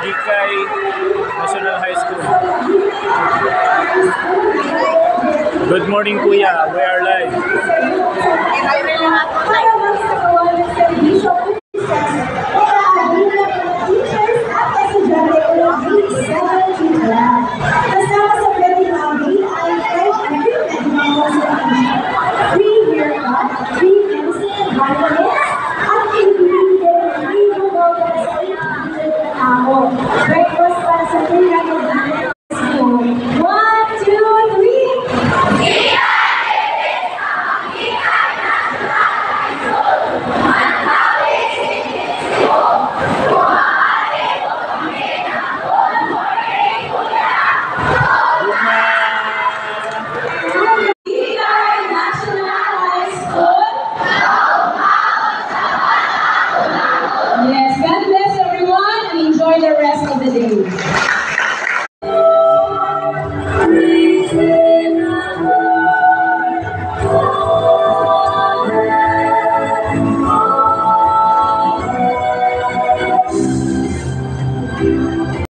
Gikay National High School. Good morning, Kuya. We are live. Breakfast para sa Pinagod School. 1, 2, 3. Yes, God bless everyone and enjoy the rest of the day.